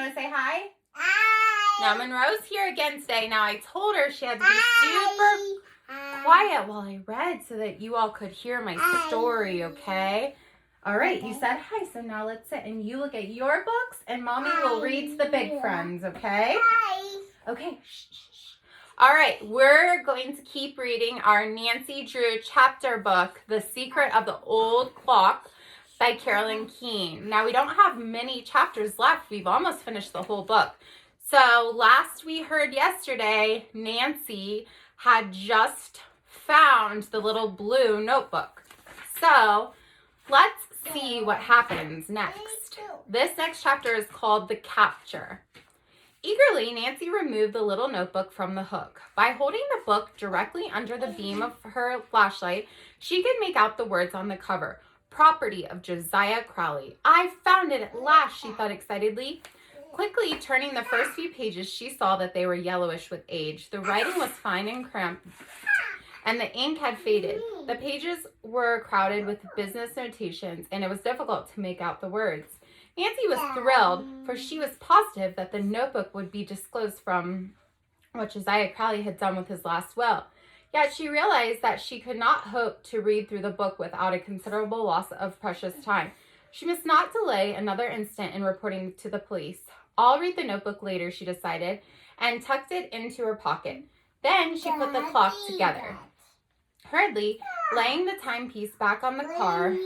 want to say hi? Hi. Now, Monroe's here again today. Now, I told her she had to be super quiet while I read so that you all could hear my story, okay? All right, you said hi, so now let's sit and you look at your books and Mommy will read to the big friends, okay? Hi. Okay, shh, shh, shh. All right, we're going to keep reading our Nancy Drew chapter book, The Secret of the Old Clock by Carolyn Keene. Now, we don't have many chapters left. We've almost finished the whole book. So last we heard yesterday, Nancy had just found the little blue notebook. So let's see what happens next. This next chapter is called The Capture. Eagerly, Nancy removed the little notebook from the hook. By holding the book directly under the beam of her flashlight, she could make out the words on the cover. Property of Josiah Crowley. I found it at last, she thought excitedly. Quickly turning the first few pages, she saw that they were yellowish with age. The writing was fine and cramped, and the ink had faded. The pages were crowded with business notations, and it was difficult to make out the words. Nancy was thrilled, for she was positive that the notebook would be disclosed from what Josiah Crowley had done with his last will. Yet she realized that she could not hope to read through the book without a considerable loss of precious time. She must not delay another instant in reporting to the police. I'll read the notebook later, she decided, and tucked it into her pocket. Then she put the clock together. Hurriedly, laying the timepiece back on the car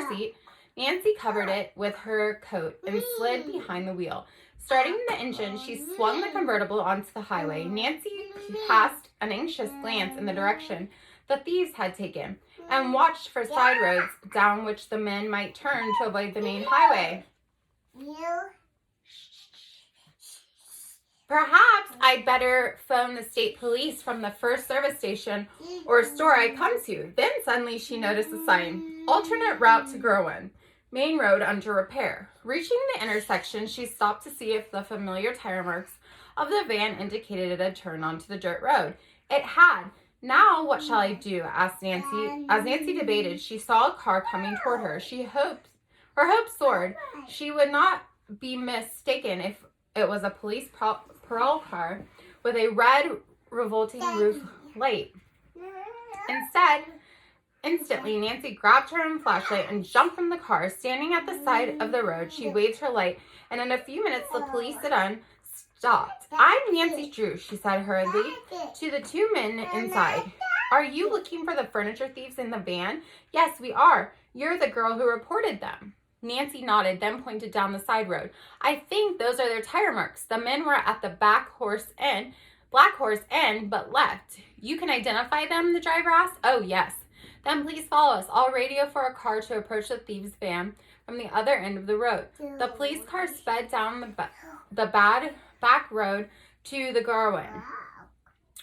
seat, Nancy covered it with her coat and slid behind the wheel. Starting the engine, she swung the convertible onto the highway. Nancy cast an anxious glance in the direction the thieves had taken and watched for side roads down which the men might turn to avoid the main highway. Perhaps I'd better phone the state police from the first service station or store I come to. Then suddenly she noticed a sign, alternate route to Gerwin, main road under repair. Reaching the intersection, she stopped to see if the familiar tire marks of the van indicated it had turned onto the dirt road. It had. Now what shall I do? Asked Nancy. As Nancy debated, she saw a car coming toward her. Her hope soared. She would not be mistaken if it was a police parole car with a red revolting roof light. Instead, instantly, Nancy grabbed her own flashlight and jumped from the car. Standing at the side of the road, she waved her light, and in a few minutes, the police sedan stopped. I'm Nancy Drew, she said hurriedly to the two men inside. Are you looking for the furniture thieves in the van? Yes, we are. You're the girl who reported them. Nancy nodded, then pointed down the side road. I think those are their tire marks. The men were at the Black Horse Inn, but left. You can identify them, the driver asked. Oh, yes. Then please follow us. I'll radio for a car to approach the thieves' van from the other end of the road. The police car sped down the back road to the Gerwin.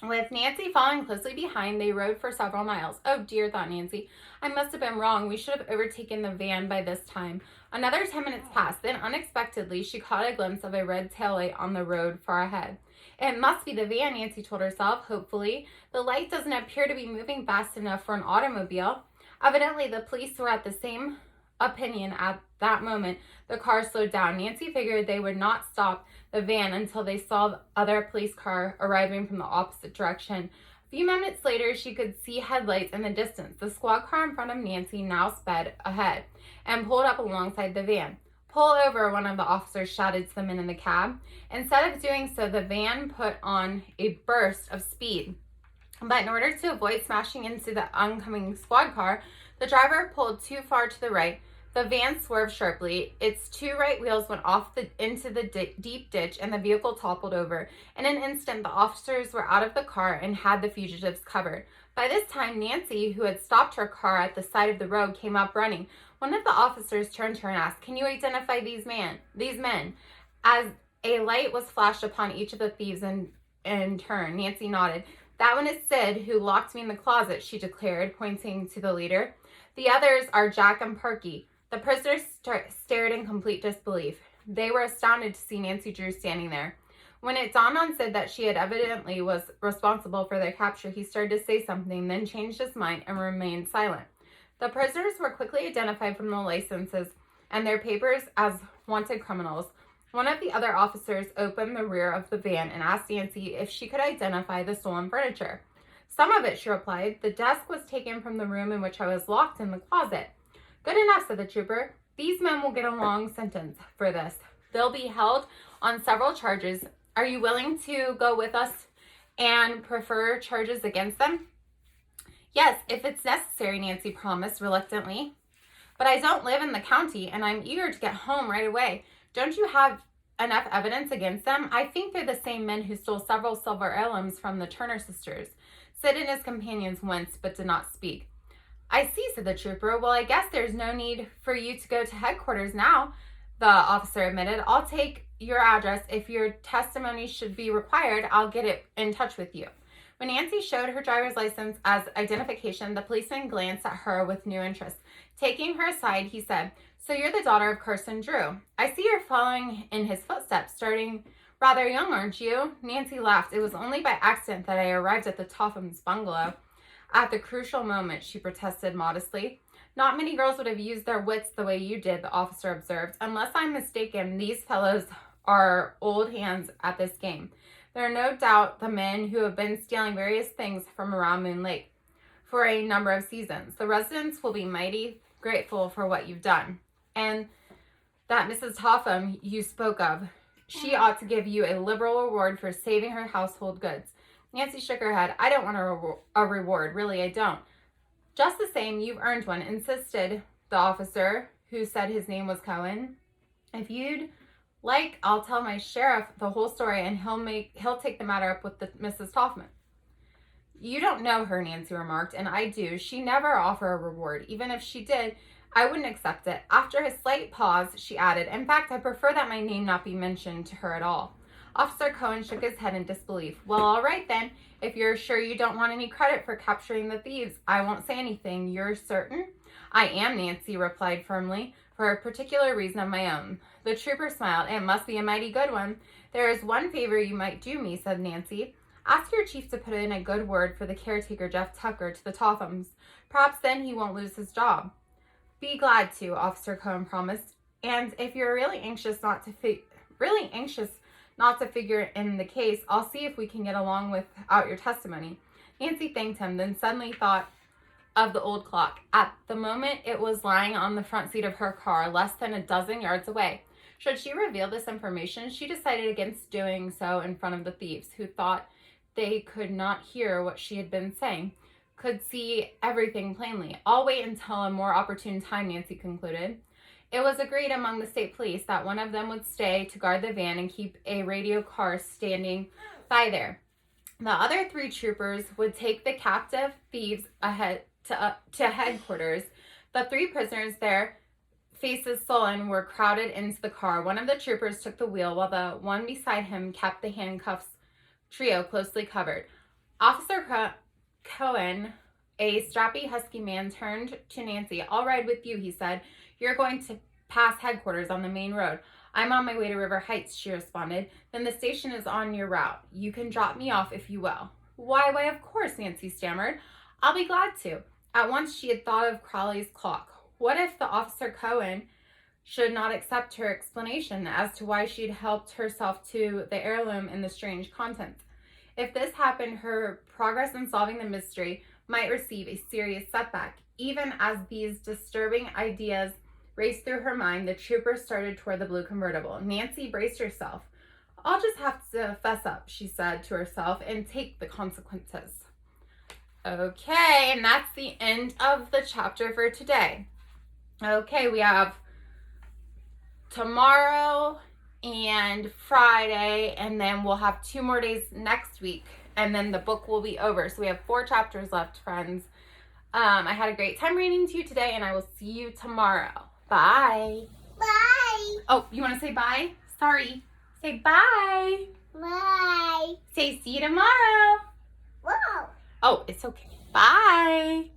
With Nancy following closely behind, they rode for several miles. Oh dear, thought Nancy. I must have been wrong. We should have overtaken the van by this time. Another 10 minutes passed. Then unexpectedly, she caught a glimpse of a red taillight on the road far ahead. It must be the van, Nancy told herself, hopefully. The light doesn't appear to be moving fast enough for an automobile. Evidently, the police were at the same opinion at that moment. The car slowed down. Nancy figured they would not stop the van until they saw the other police car arriving from the opposite direction. A few minutes later, she could see headlights in the distance. The squad car in front of Nancy now sped ahead and pulled up alongside the van. Pull over, one of the officers shouted to the men in the cab. Instead of doing so, the van put on a burst of speed. But in order to avoid smashing into the oncoming squad car, the driver pulled too far to the right. The van swerved sharply. Its two right wheels went off into the deep ditch, and the vehicle toppled over. In an instant, the officers were out of the car and had the fugitives covered. By this time, Nancy, who had stopped her car at the side of the road, came up running. One of the officers turned to her and asked, "Can you identify these men?" As a light was flashed upon each of the thieves in turn, Nancy nodded. That one is Sid, who locked me in the closet, she declared, pointing to the leader. The others are Jack and Perky. The prisoners stared in complete disbelief. They were astounded to see Nancy Drew standing there. When it dawned on Sid that she had evidently was responsible for their capture, he started to say something, then changed his mind and remained silent. The prisoners were quickly identified from the licenses and their papers as wanted criminals. One of the other officers opened the rear of the van and asked Nancy if she could identify the stolen furniture. Some of it, she replied. The desk was taken from the room in which I was locked in the closet. Good enough, said the trooper. These men will get a long sentence for this. They'll be held on several charges. Are you willing to go with us and prefer charges against them? Yes, if it's necessary, Nancy promised reluctantly. But I don't live in the county, and I'm eager to get home right away. Don't you have enough evidence against them? I think they're the same men who stole several silver heirlooms from the Turner sisters. Sid and his companions winced, but did not speak. I see, said the trooper. Well, I guess there's no need for you to go to headquarters now, the officer admitted. I'll take your address. If your testimony should be required, I'll get it in touch with you. When Nancy showed her driver's license as identification, the policeman glanced at her with new interest. Taking her aside, he said, So you're the daughter of Carson Drew. I see you're following in his footsteps, starting rather young, aren't you? Nancy laughed. It was only by accident that I arrived at the Tophams' bungalow. At the crucial moment, she protested modestly. Not many girls would have used their wits the way you did, the officer observed. Unless I'm mistaken, these fellows are old hands at this game. There are no doubt the men who have been stealing various things from around Moon Lake for a number of seasons. The residents will be mighty grateful for what you've done. And that Mrs. Topham you spoke of, she ought to give you a liberal reward for saving her household goods. Nancy shook her head. I don't want a reward. Really, I don't. Just the same, you've earned one, insisted the officer, who said his name was Cohen. If you'd like, I'll tell my sheriff the whole story, and he'll take the matter up with Mrs. Topham. You don't know her, Nancy remarked, and I do. She never offer a reward. Even if she did, I wouldn't accept it. After a slight pause, she added, In fact, I prefer that my name not be mentioned to her at all. Officer Cohen shook his head in disbelief. Well, all right then. If you're sure you don't want any credit for capturing the thieves, I won't say anything. You're certain? I am, Nancy replied firmly, for a particular reason of my own. The trooper smiled. It must be a mighty good one. There is one favor you might do me, said Nancy. Ask your chief to put in a good word for the caretaker, Jeff Tucker, to the Tophams. Perhaps then he won't lose his job. Be glad to, Officer Cohen promised. And if you're really anxious not to figure in the case, I'll see if we can get along without your testimony. Nancy thanked him, then suddenly thought of the old clock. At the moment, it was lying on the front seat of her car, less than a dozen yards away. Should she reveal this information, she decided against doing so in front of the thieves, who thought they could not hear what she had been saying, could see everything plainly. I'll wait until a more opportune time, Nancy concluded. It was agreed among the state police that one of them would stay to guard the van and keep a radio car standing by there. The other 3 troopers would take the captive thieves ahead to headquarters. The 3 prisoners, their faces sullen, were crowded into the car. One of the troopers took the wheel while the one beside him kept the handcuffs trio closely covered. Officer Cohen, a strappy, husky man, turned to Nancy. I'll ride with you, he said. You're going to pass headquarters on the main road. I'm on my way to River Heights, she responded. Then the station is on your route. You can drop me off if you will. Why, of course, Nancy stammered. I'll be glad to. At once she had thought of Crowley's clock. What if the Officer Cohen should not accept her explanation as to why she'd helped herself to the heirloom and the strange contents? If this happened, her progress in solving the mystery might receive a serious setback. Even as these disturbing ideas raced through her mind, the trooper started toward the blue convertible. Nancy braced herself. I'll just have to fess up, she said to herself, and take the consequences. Okay, and that's the end of the chapter for today. Okay, we have tomorrow and Friday, and then we'll have 2 more days next week, and then the book will be over. So we have 4 chapters left, friends. I had a great time reading to you today, and I will see you tomorrow. Bye. Bye. Oh, you want to say bye? Sorry. Say bye. Bye. Say see you tomorrow. Whoa. Oh, it's okay. Bye.